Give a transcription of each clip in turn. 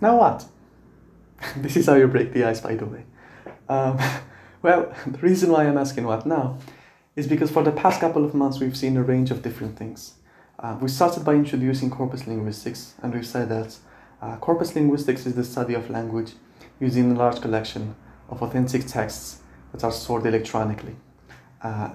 Now what? This is how you break the ice, by the way. Um, well, the reason why I'm asking what now is because for the past couple of months we've seen a range of different things. We started by introducing corpus linguistics, and we've said that corpus linguistics is the study of language using a large collection of authentic texts that are stored electronically.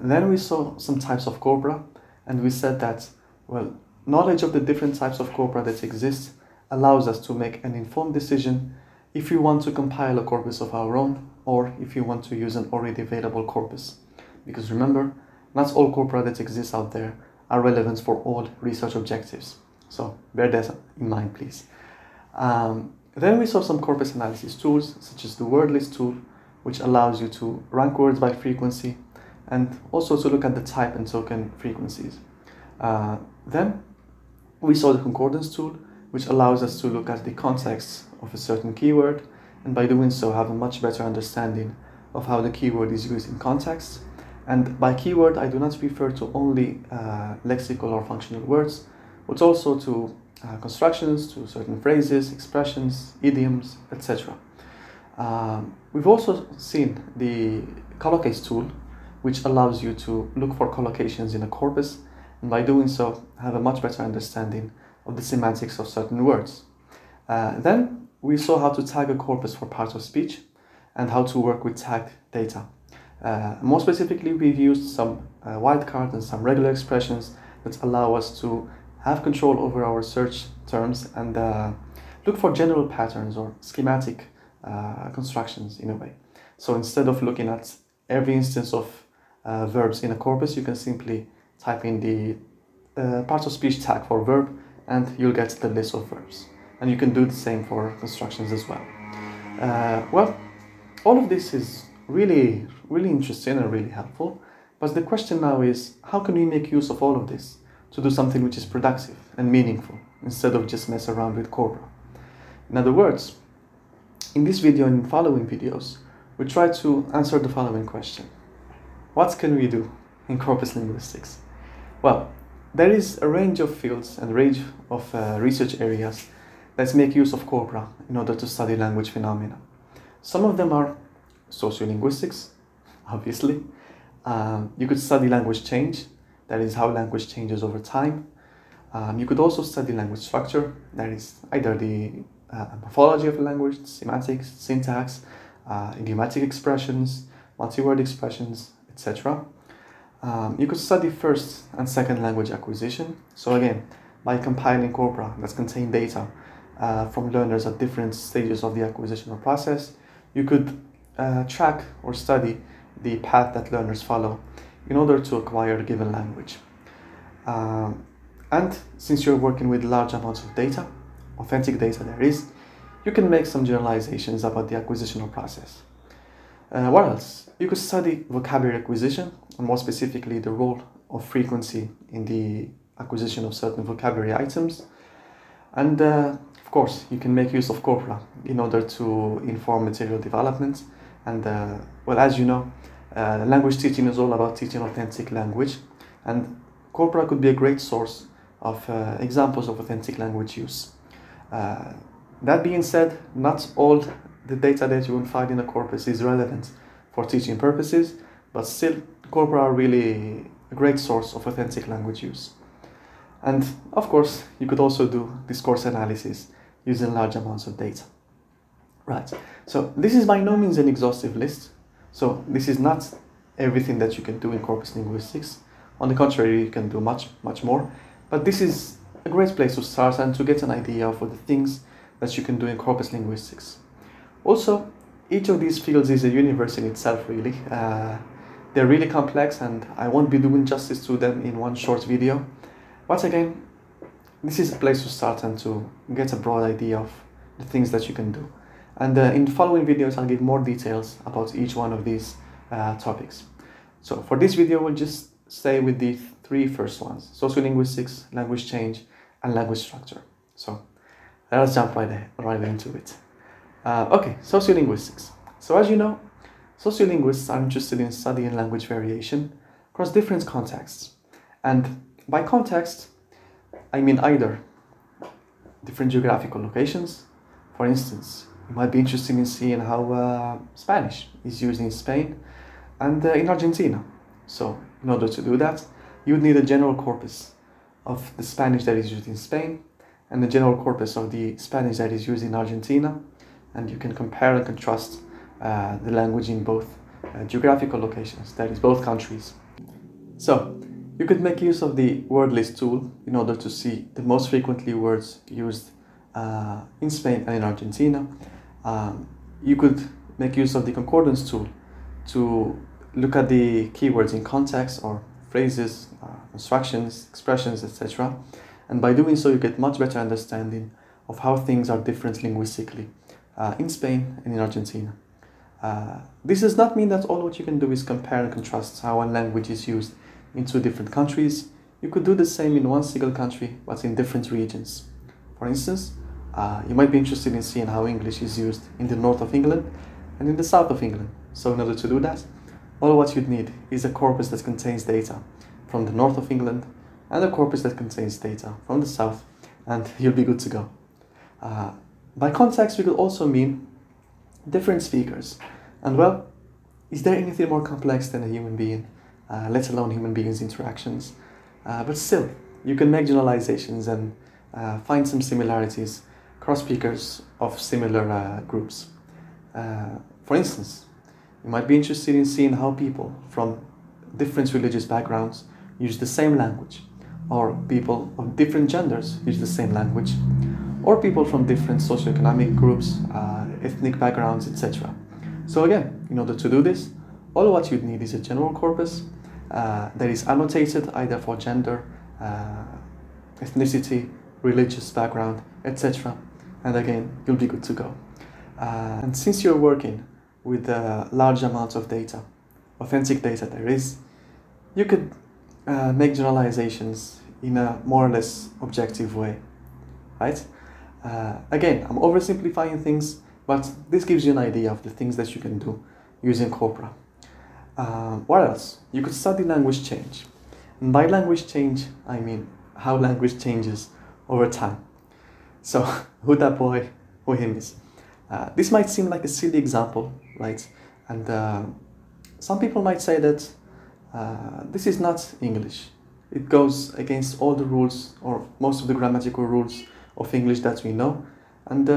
Then we saw some types of corpora, and we said that, well, knowledge of the different types of corpora that exist allows us to make an informed decision if we want to compile a corpus of our own or if you want to use an already available corpus. Because remember, not all corpora that exist out there are relevant for all research objectives. So bear that in mind, please. Then we saw some corpus analysis tools, such as the word list tool, which allows you to rank words by frequency and also to look at the type and token frequencies. Then we saw the concordance tool, which allows us to look at the context of a certain keyword, and by doing so have a much better understanding of how the keyword is used in context. And by keyword, I do not refer to only lexical or functional words, but also to constructions, to certain phrases, expressions, idioms, etc. We've also seen the collocate tool, which allows you to look for collocations in a corpus, and by doing so have a much better understanding of the semantics of certain words. Then we saw how to tag a corpus for parts of speech and how to work with tagged data. More specifically, we've used some wildcards and some regular expressions that allow us to have control over our search terms and look for general patterns or schematic constructions in a way. So instead of looking at every instance of verbs in a corpus, you can simply type in the parts of speech tag for verb and you'll get the list of verbs. And you can do the same for constructions as well. Well, all of this is really interesting and really helpful, but the question now is, how can we make use of all of this to do something which is productive and meaningful instead of just mess around with corpora? In other words, in this video and in following videos, we try to answer the following question: what can we do in corpus linguistics? Well, there is a range of fields and range of research areas that make use of corpora in order to study language phenomena. Some of them are sociolinguistics, obviously. You could study language change, that is how language changes over time. You could also study language structure, that is either the morphology of a language, semantics, syntax, idiomatic expressions, multi-word expressions, etc. You could study first and second language acquisition. So again, by compiling corpora that contain data from learners at different stages of the acquisitional process, you could track or study the path that learners follow in order to acquire a given language. And since you're working with large amounts of data, authentic data there is, you can make some generalizations about the acquisitional process. What else? You could study vocabulary acquisition, and more specifically the role of frequency in the acquisition of certain vocabulary items. And of course, you can make use of corpora in order to inform material development. And well, as you know, language teaching is all about teaching authentic language, and corpora could be a great source of examples of authentic language use. That being said, not all the data that you will find in a corpus is relevant for teaching purposes, but still, corpora are really a great source of authentic language use. And of course, you could also do discourse analysis using large amounts of data. Right, so this is by no means an exhaustive list. So this is not everything that you can do in corpus linguistics. On the contrary, you can do much more. But this is a great place to start and to get an idea of the things that you can do in corpus linguistics. Also, each of these fields is a universe in itself, really. They're really complex and I won't be doing justice to them in one short video. But again, this is a place to start and to get a broad idea of the things that you can do. And in the following videos, I'll give more details about each one of these topics. So for this video, we'll just stay with the three first ones: sociolinguistics, language change, and language structure. So let's jump right into it. Okay, sociolinguistics. So as you know, sociolinguists are interested in studying language variation across different contexts. And by context, I mean either different geographical locations, For instance, you might be interested in seeing how Spanish is used in Spain and in Argentina. So, in order to do that, you would need a general corpus of the Spanish that is used in Spain and the general corpus of the Spanish that is used in Argentina, and you can compare and contrast the language in both geographical locations, that is, both countries. So, you could make use of the word list tool in order to see the most frequently words used in Spain and in Argentina. You could make use of the concordance tool to look at the keywords in context or phrases, constructions, expressions, etc. And by doing so, you get much better understanding of how things are different linguistically in Spain and in Argentina. This does not mean that all what you can do is compare and contrast how one language is used in two different countries. You could do the same in one single country, but in different regions. For instance, you might be interested in seeing how English is used in the north of England and in the south of England. So in order to do that, all what you'd need is a corpus that contains data from the north of England and a corpus that contains data from the south, and you'll be good to go. By context, we could also mean different speakers. And well, is there anything more complex than a human being, let alone human beings' interactions? But still, you can make generalizations and find some similarities across speakers of similar groups. For instance, you might be interested in seeing how people from different religious backgrounds use the same language, or people of different genders use the same language, or people from different socioeconomic groups, ethnic backgrounds, etc. So again, in order to do this, all what you'd need is a general corpus that is annotated either for gender, ethnicity, religious background, etc. And again, you'll be good to go. And since you're working with large amounts of data, authentic data there is, you could make generalizations in a more or less objective way, right? Again, I'm oversimplifying things, but this gives you an idea of the things that you can do using corpora. What else? You could study language change. And by language change, I mean how language changes over time. So, who that boy, who him is. This might seem like a silly example, right? And some people might say that this is not English. It goes against all the rules, or most of the grammatical rules of English that we know. And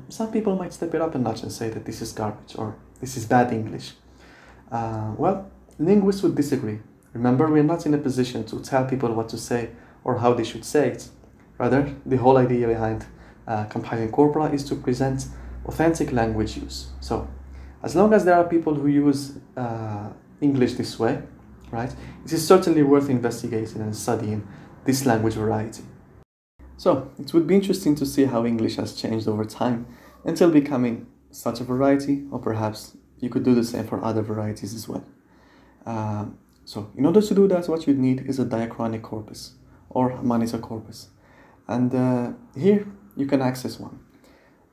some people might step it up a notch and say that this is garbage, or this is bad English. Well, linguists would disagree. Remember, we're not in a position to tell people what to say or how they should say it. Rather, the whole idea behind compiling corpora is to present authentic language use. So, as long as there are people who use English this way, right, it is certainly worth investigating and studying this language variety. So, it would be interesting to see how English has changed over time until becoming such a variety, or perhaps you could do the same for other varieties as well. So, in order to do that, what you'd need is a diachronic corpus, or a monitor corpus. And here, you can access one.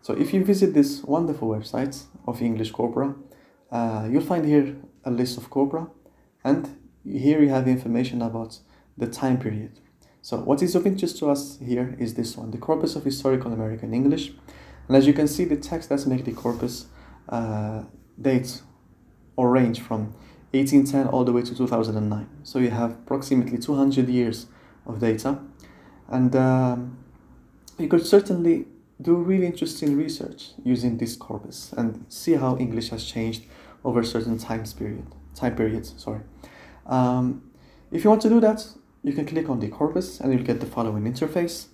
So if you visit this wonderful website of English corpora, you'll find here a list of corpora, and here you have information about the time period. So what is of interest to us here is this one, the Corpus of Historical American English. And as you can see, the text that makes the corpus dates or range from 1810 all the way to 2009. So you have approximately 200 years of data. And you could certainly do really interesting research using this corpus and see how English has changed over certain time periods. If you want to do that, you can click on the corpus and you'll get the following interface.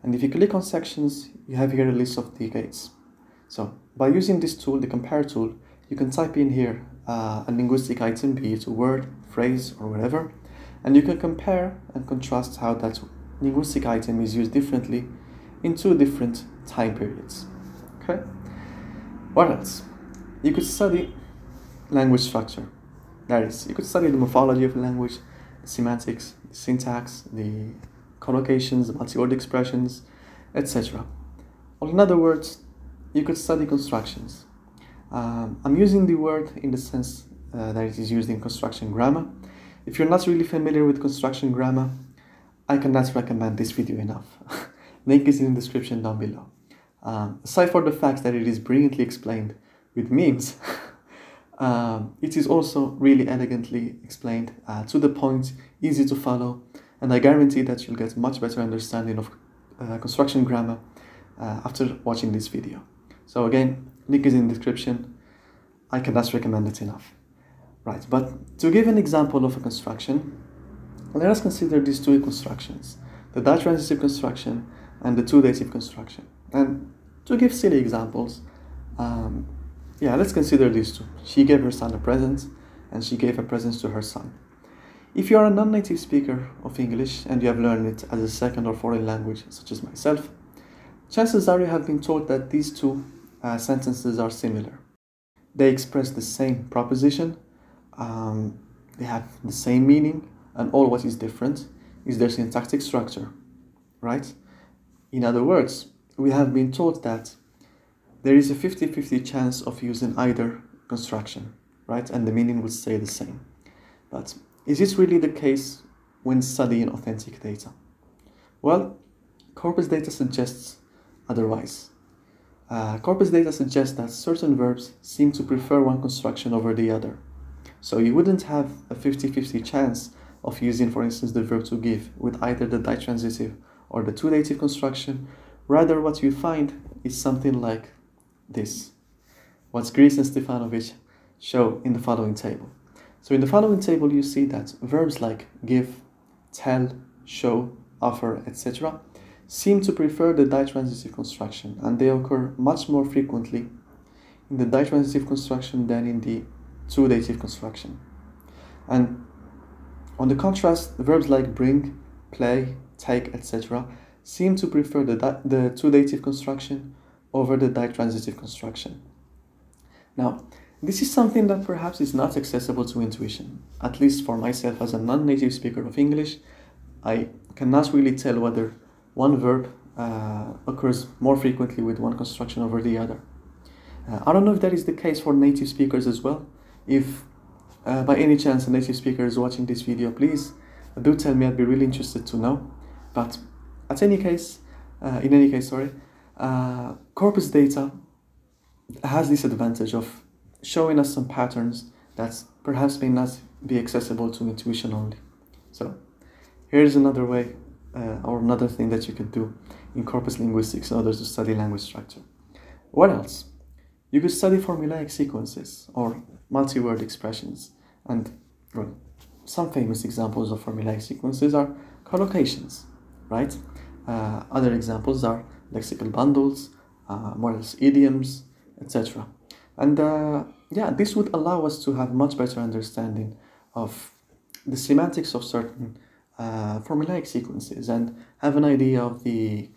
And if you click on sections, you have here a list of the dates. So by using this tool, the compare tool, you can type in here a linguistic item, be it a word, phrase, or whatever, and you can compare and contrast how that linguistic item is used differently in two different time periods. Okay? What else? You could study language structure. That is, you could study the morphology of the language, the semantics, the syntax, the collocations, the multi-word expressions, etc. Or in other words, you could study constructions. I'm using the word in the sense that it is used in construction grammar. If you're not really familiar with construction grammar, I cannot recommend this video enough. Link is in the description down below. Aside from the fact that it is brilliantly explained with memes, it is also really elegantly explained, to the point, easy to follow, and I guarantee that you'll get much better understanding of construction grammar after watching this video. So again, link is in the description. I cannot recommend it enough. Right, but to give an example of a construction, let us consider these two constructions, the ditransitive construction and the two-dative construction. And to give silly examples, let's consider these two. She gave her son a present, and she gave a present to her son. If you are a non-native speaker of English and you have learned it as a second or foreign language, such as myself, chances are you have been taught that these two sentences are similar. They express the same proposition, they have the same meaning, and all what is different is their syntactic structure, right? In other words, we have been taught that there is a 50-50 chance of using either construction, right? And the meaning will stay the same. But is this really the case when studying authentic data? Well, corpus data suggests otherwise. Corpus data suggests that certain verbs seem to prefer one construction over the other. So you wouldn't have a 50-50 chance of using, for instance, the verb to give with either the ditransitive or the two-dative construction. Rather, what you find is something like this, what Greece and Stefanovic show in the following table. So in the following table, you see that verbs like give, tell, show, offer, etc. seem to prefer the ditransitive construction, and they occur much more frequently in the ditransitive construction than in the two-dative construction. And on the contrast, verbs like bring, play, take, etc. seem to prefer the two-dative construction over the ditransitive construction. Now, this is something that perhaps is not accessible to intuition. At least for myself as a non-native speaker of English, I cannot really tell whether one verb occurs more frequently with one construction over the other. I don't know if that is the case for native speakers as well. If by any chance a native speaker is watching this video, please do tell me. I'd be really interested to know. But in any case, corpus data has this advantage of showing us some patterns that perhaps may not be accessible to intuition only. So here's another way or another thing that you could do in corpus linguistics in order to study language structure. What else? You could study formulaic sequences or multi-word expressions, and well, some famous examples of formulaic sequences are collocations, right? Other examples are lexical bundles, more or less idioms, etc. And this would allow us to have much better understanding of the semantics of certain formulaic sequences and have an idea of the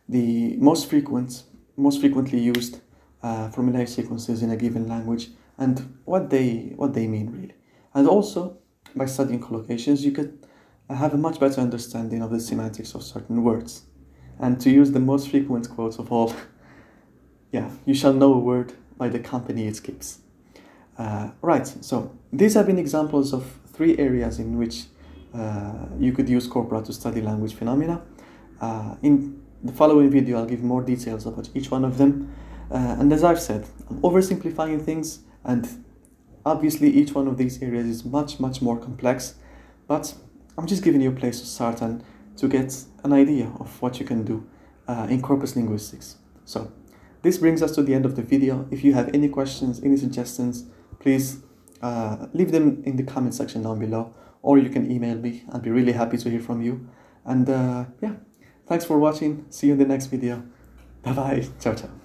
most frequently used formulaic sequences in a given language and what they mean really. And also, by studying collocations, you could have a much better understanding of the semantics of certain words. And to use the most frequent quotes of all, you shall know a word by the company it keeps. Right, so these have been examples of 3 areas in which you could use corpora to study language phenomena. In the following video, I'll give more details about each one of them. And as I've said, I'm oversimplifying things, and obviously each one of these areas is much more complex, but I'm just giving you a place to start and to get an idea of what you can do in corpus linguistics. So this brings us to the end of the video. If you have any questions, any suggestions, please leave them in the comment section down below, or you can email me. I'd be really happy to hear from you. And thanks for watching. See you in the next video. Bye bye. Ciao ciao.